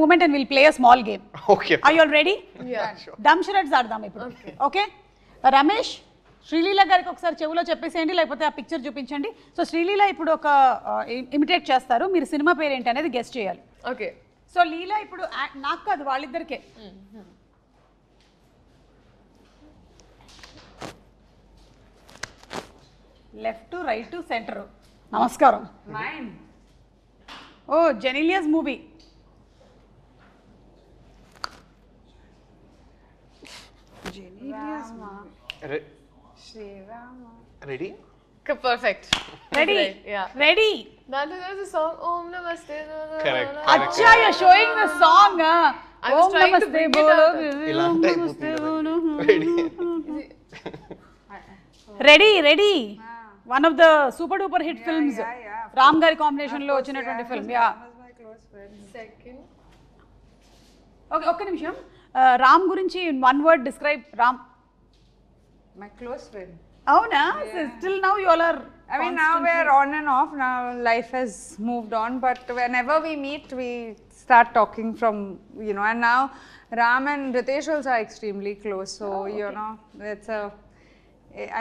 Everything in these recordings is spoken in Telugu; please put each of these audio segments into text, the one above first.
moment and we'll play a small game. Okay. Are you all ready? Yeah. Dumb charades ఆడదాం ఇప్పుడు. Okay. రమేష్ శ్రీలీల గారికి ఒకసారి చెవులో చెప్పేసేయండి, లేకపోతే ఆ పిక్చర్ చూపించండి. సో శ్రీలీల ఇప్పుడు ఒక ఇమిటేట్ చేస్తారు, మీరు సినిమా పేరు ఏంటి అనేది గెస్ట్ చేయాలి. Okay. సో లీల ఇప్పుడు నాకు కాదు, వాళ్ళిద్దరికే. Left right centre. నమస్కారం. ఓ జెనిలియస్ movie. Ready? Perfect. Ready? Yeah. Ready? That was a song. Om Namaste. Correct. Acha, you're showing the song. I was trying to bring it out. ఇలాంటి అయిపోతుంది. Ready, ready. One of the super duper hit films. Ram గారి కాంబినేషన్ లో వచ్చినటువంటి ఫిల్మ్. యా. Second. ఓకే, ఒక్క నిమిషం. రామ్ గురించి one word describe Ram. My close friend. అవునా? Still now you all are. I mean, now we're on and off. Now life has moved on, but whenever we meet, we start talking from, you know, and now Ram and Ritesh also are extremely close. So, you know, it's a,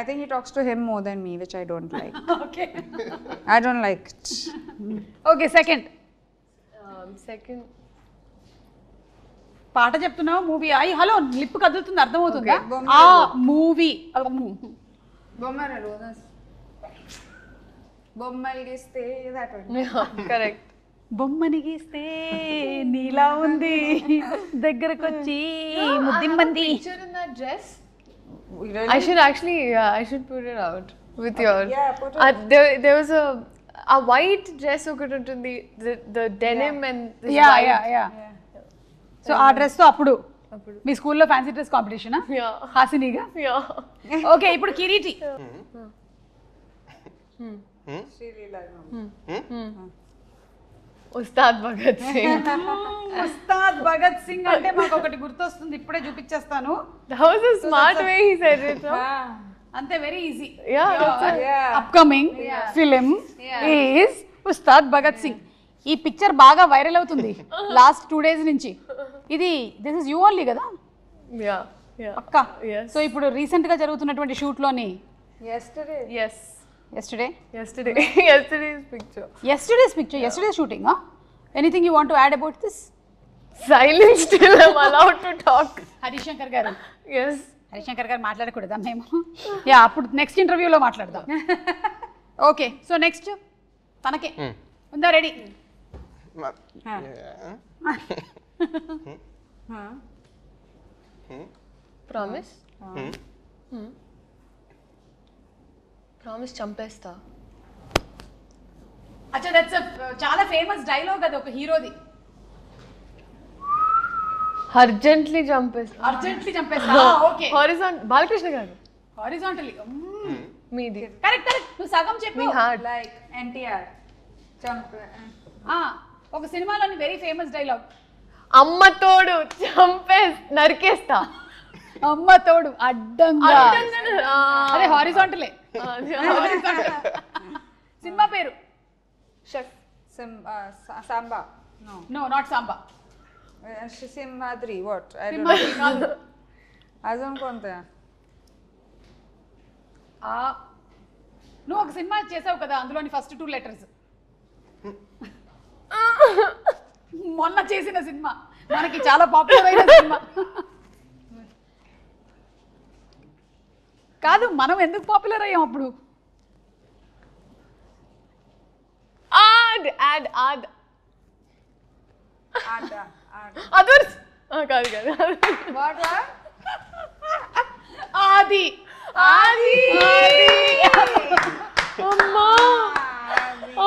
I think he talks to him more than me, which I don't like. Okay. I don't like it. Okay, second. Second. పాట చెప్తున్నావు, మూవీ. అయ్యి హలో, లిప్ కదులుతుంది, అర్థమవుతుందా? ఆ movie. Bommara Rodas. Bommal giste, that one. Yeah, correct. బొమ్మని గీస్తే నీలా ఉంది, దగ్గరకొచ్చి ముద్దిమ్మంది. Picture in that dress. Really? I should actually, I should put it out with your. Yeah, put it. There was a white dress ఒకటి ఉంటుంది, the denim and this yeah white. Yeah yeah. So ఆ డ్రెస్ తో అప్పుడు మీ స్కూల్లో ఫ్యాన్సీ డ్రెస్ కాంపిటీషనా? Yeah. హాసినిగా. Yeah. ఓకే, ఇప్పుడు కిరీటి. ఉస్తాద్ భగత్ సింగ్. ఉస్తాద్ భగత్ సింగ్ అంటే మాకు ఒకటి గుర్తొస్తుంది, ఇప్పుడే చూపించేస్తాను. That was a smart way he said it. No? అంతే, very easy. Yeah, that's it. Upcoming film is Ustaad Bhagat Singh. ఈ పిక్చర్ బాగా వైరల్ అవుతుంది లాస్ట్ 2 days నుంచి. ఇది దిస్ ఇస్ యూ ఓన్లీ కదా? Yeah, yeah. పక్కా. Yes. సో ఇప్పుడు రీసెంట్ గా జరుగుతున్నటువంటి షూట్ లోని Yesterday. Yes. Yesterday's picture. Yesterday's shooting, huh? Anything you want to add about this? Silence till I'm allowed to talk. Harishankar గారు. Yes. హరిశంకర్ గారు మాట్లాడకూడదా మేము? యా, అప్పుడు నెక్స్ట్ ఇంటర్వ్యూలో మాట్లాడదాం. ఓకే, సో నెక్స్ట్ తనకే ఉందా? రెడీ? Promise? Promise చంపేస్తా. అచ్చా, దట్స్ చాలా ఫేమస్ డైలాగ్ అది ఒక హీరోది. అర్జెంట్లీ చంపేస్తా. అర్జెంట్లీ చంపేస్తా. ఓకే. బాలకృష్ణ గారు. హారిజాంటల్లీ. మీది. కరెక్ట్ కరెక్ట్, నువ్వు సగం చెప్పు. మీ హార్ట్. Like NTR. Jump. ఒక సినిమాలోని వెరీ ఫేమస్ డైలాగ్. అమ్మ తోడు నరికేస్తా. అమ్మ తోడు అడ్డంగా. అదే హారిజాంటలే. సినిమా పేరు? Samba. No, not Samba. Simhadri. What? I don't Simhadri know. కాదు. Azam konta? నువ్వు ఒక సినిమా చేసావు కదా, అందులోని ఫస్ట్ 2 letters. మొన్న చేసిన సినిమా, మనకి చాలా పాపులర్ అయిన సినిమా. కాదు, మనం ఎందుకు పాపులర్ అయ్యాం అప్పుడు? అదర్స్ కాదు కాదు. What? ఆది. అమ్మా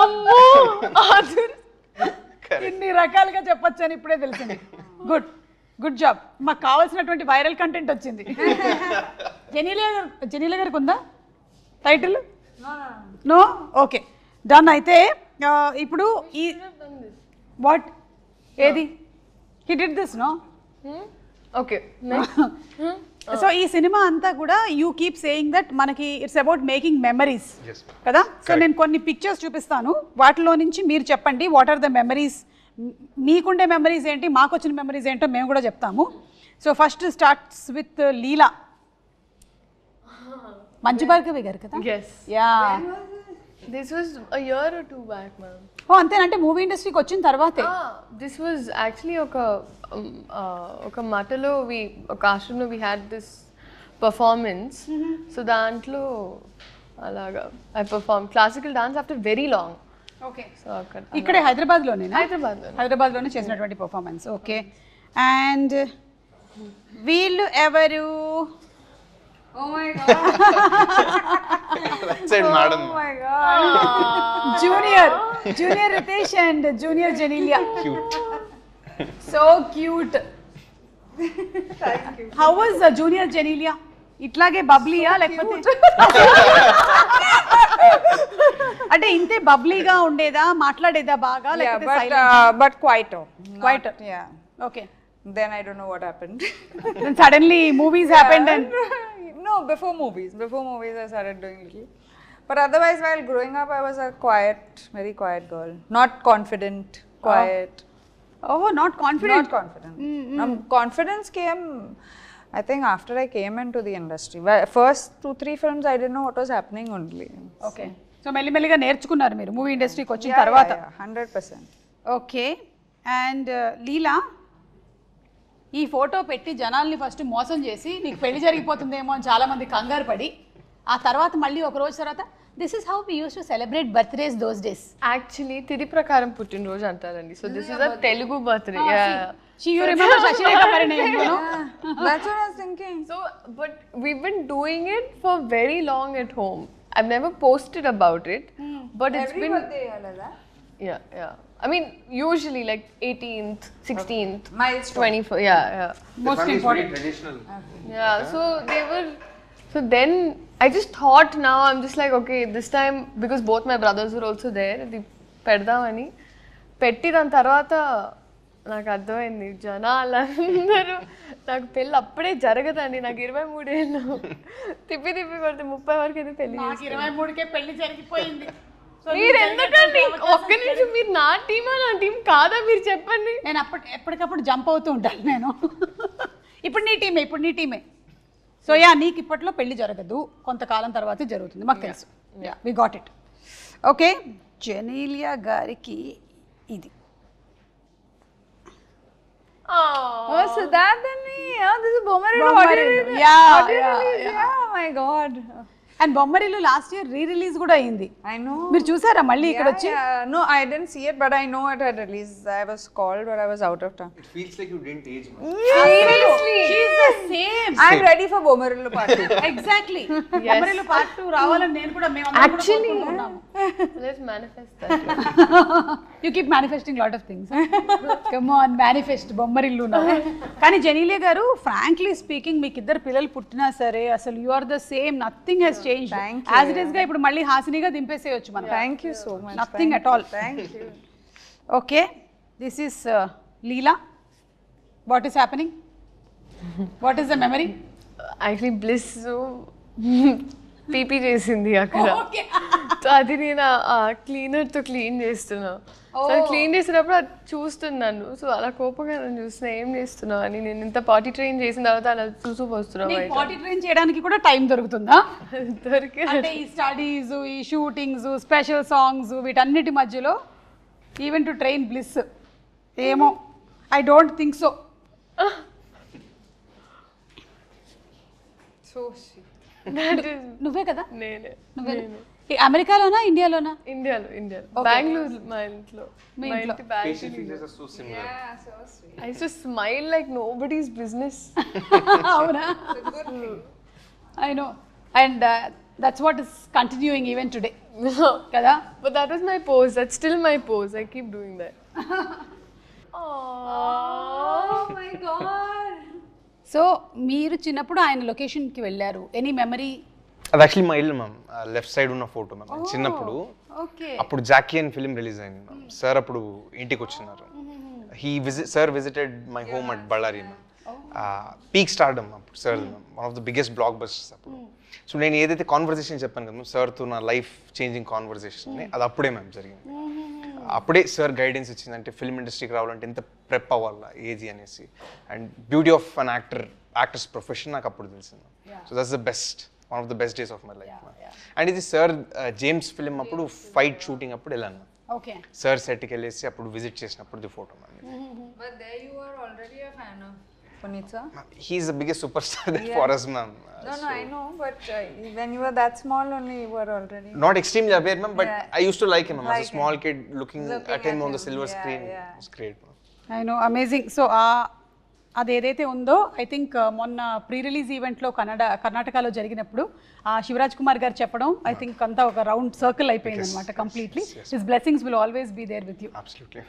అమ్మో అదర్స్. ఇన్ని రకాలుగా చెప్పొచ్చు అని ఇప్పుడే తెలిసింది. Good job. మాకు కావాల్సినటువంటి వైరల్ కంటెంట్ వచ్చింది. జెనీలియా గారికి ఉందా టైటిల్? నో. Okay, done. అయితే ఇప్పుడు ఈ వాట్ ఏది he did this no? Okay. So ఈ సినిమా అంతా కూడా యూ కీప్ సేయింగ్ దట్ మనకి ఇట్స్ అబౌట్ మేకింగ్ మెమరీస్ కదా. సో నేను కొన్ని పిక్చర్స్ చూపిస్తాను, వాటిలో నుంచి మీరు చెప్పండి వాట్ ఆర్ ద మెమరీస్ మీకుండే మెమరీస్ ఏంటి, మాకు వచ్చిన మెమరీస్ ఏంటో మేము కూడా చెప్తాము. So first starts with Leela. Manchu Bhargavi గారు కదా? Yes. Yeah. This was a year or two back, ma'am. ఓ అంతేనంటే మూవీ ఇండస్ట్రీకి వచ్చిన తర్వాతే. This was actually ఒక మటలో ఒక ఆశ్రమంలో we had this performance. So దాంట్లో అలాగా I performed classical dance after very long. Okay. So అక్కడ ఇక్కడే హైదరాబాద్లోనేనా? హైదరాబాద్లో చేసినటువంటి పర్ఫార్మెన్స్. ఓకే. అండ్ వీళ్ళు ఎవరు? Oh my god. That's it, madam. Oh my god. Junior Ritesh and junior Genelia. Cute. So cute. Thank you. How was junior Genelia? ఇట్లాగే బబ్లీయా లేకపోతే అంటే ఇంతే బబ్లీగా ఉండేదా, మాట్లాడేదా బాగా Yeah, లేకపోతే but quieter. Quieter. Yeah. Okay. Then I don't know what happened. Then suddenly movies happened and No, before movies I started doing little. But otherwise, while growing up, I was a quiet, very quiet girl. Not confident, quiet. not confident. Not confident. Confidence came, I think, after I came into the industry. First 2-3 films, I didn't know what was happening only. Okay. So మెల్లిమెల్లిగా నేర్చుకున్నారు మీరు మూవీ ఇండస్ట్రీకి వచ్చిన Yeah, తర్వాత. yeah, 100%. ఓకే. అండ్ లీలా, ఈ ఫోటో పెట్టి జనాల్ని ఫస్ట్ మోసం చేసి నీకు పెళ్లి జరిగిపోతుందేమో అని చాలా మంది కంగారు పడి, ఆ తర్వాత మళ్ళీ ఒక రోజు తర్వాత this is how we use to celebrate birthdays those days. Actually తిది ప్రకారం పుట్టినరోజు అంటారండి. So this is a Telugu birthday. You remember Shashirekha Parinayam, you know? That's what I was thinking. So, but we've been doing it for very long at home. I've never posted about it, but it's Every been birthday, Alada. yeah. I mean, usually like 18th, 16th, Milestone. 24th. Yeah. Most important. Traditional. Yeah. So they were. So then I just thought now I'm just like, okay, this time because both my brothers were also there. The పెడదామని పెట్టి దాని తర్వాత నాకు అర్థమైంది జనాలందరూ నాకు పెళ్ళి అప్పుడే జరగదండి. నాకు 23 ఏళ్ళు తిప్పి కొడితే 30 వరకు అయితే పెళ్లి. 23కే పెళ్లి జరిగిపోయింది. మీరు ఎందుకండి ఒక్క నిమిషం, మీరు నా టీమా నా టీం కాదా మీరు చెప్పండి. నేను ఎప్పటికప్పుడు జంప్ అవుతూ ఉంటాను నేను. ఇప్పుడు నీ టీమే. సో యా, నీకు ఇప్పట్లో పెళ్లి జరగదు, కొంతకాలం తర్వాత జరుగుతుంది, మాకు తెలుసు. Yeah, we got it. Okay. Genelia గారికి ఇది. Oh, so that then this is Bommarillu. Bommarillu. Yeah. Oh my god. And Bommarillu last year release కూడా అయింది. I know. మీరు చూసారా మళ్ళీ ఇక్కడ వచ్చి? No, I didn't see it, but I know it had released. I was called, but I was out of town. It feels like you didn't age much. Seriously, she's the same. I'm ready for Bommarillu part 2. Exactly. Bommarillu part 2 రావాలని నేను కూడా Actually, let's manifest that. You keep manifesting lot of things. Come on, manifest Bommarillu now. కానీ జెనీలియా గారు, frankly speaking, మీకు ఇద్దరు పిల్లలు పుట్టినా సరే అసలు you are the same, nothing has changed. Thank you. As it is గా ఇప్పుడు మళ్ళీ హాసినిగా దింపేసేయొచ్చు మనం. Thank you so much. Nothing at all. Thank you. Okay, this is Leela. What is happening? What is the memory? Actually, Bliss PP చేసింది అక్కడ. సో అది నేను క్లీనర్తో క్లీన్ చేస్తున్నా. సో క్లీన్ చేసినప్పుడు అది చూస్తున్నాను. సో అలా కోపంగా నన్ను చూస్తున్నా, ఏం చేస్తున్నావు అని. నేను ఇంత పార్టీ ట్రైన్ చేసిన తర్వాత అలా చూస్తూ పోస్తున్నావు. నీకు పార్టీ ట్రైన్ చేయడానికి కూడా టైం దొరుకుతుందా? దొరికి అంటే ఈ స్టడీస్, ఈ షూటింగ్స్, స్పెషల్ సాంగ్స్, వీటన్నిటి మధ్యలో ఈవెన్ టు ట్రైన్ బ్లిస్, ఏమో I don't think so. So sweet. నువ్వే కదా? నేనే. అమెరికాలోనా ఇండియాలోనా? ఇండియాలో బెంగళూరు. మా ఇంట్లో Facial features are so similar. Yeah, so sweet. I used to smile like nobody's business. అవునా? I know. And that's what is continuing even today. కదా? But that was my pose. That's still my pose. I keep doing that. Oh my god. So మీరు చిన్నప్పుడు ఆయన లొకేషన్కి వెళ్ళారు. Any memory? అది యాక్చువల్లీ మా ఇల్లు మ్యామ్, లెఫ్ట్ సైడ్ ఉన్న ఫోటో మ్యామ్. చిన్నప్పుడు ఓకే. అప్పుడు జాకీ అని ఫిలిం రిలీజ్ అయింది మ్యామ్. సార్ అప్పుడు ఇంటికి వచ్చినారు. Sir visited my home at Bellary ma'am. Peak stardom అప్పుడు sir ma'am, one of the biggest blockbusters అప్పుడు. సో నేను ఏదైతే కాన్వర్సేషన్ చెప్పాను కదా మ్యామ్, సార్తో నా లైఫ్ చేంజింగ్ కాన్వర్సేషన్, అది అప్పుడే మ్యామ్ జరిగింది. అప్పుడే సార్ గైడెన్స్ ఇచ్చింది, అంటే ఫిల్మ్ ఇండస్ట్రీకి రావాలంటే ఎంత ప్రెప్ అవ్వాలా ఏది అనేసి, and beauty of an actors profession నాకు అప్పుడు తెలిసింది. So that's the best, one of the best days of my life. And ఇది సార్ జేమ్స్ ఫిలిం అప్పుడు ఫైట్ షూటింగ్ అప్పుడు వెళ్ళాను, ఓకే సార్ సెట్కి వెళ్ళేసి అప్పుడు విజిట్ చేసినప్పుడు the photo. But there you were already a fan of Puneet sir. He's the biggest superstar there for us, ma'am. No, I know, but when you were that small only, you were already. Not extremely aware, ma'am, but Yeah. I used to like him, ma'am. As Like a small him. kid, looking at him on the silver screen, yeah. it was great, ma'am. I know, amazing. So అది ఏదైతే ఉందో ఐ థింక్ మొన్న ప్రీ రిలీజ్ ఈవెంట్లో కర్ణాటకలో జరిగినప్పుడు శివరాజ్ కుమార్ గారు చెప్పడం ఐ థింక్ అంతా ఒక రౌండ్ సర్కిల్ అయిపోయింది అనమాట completely. His blessings will always be there with you. Absolutely.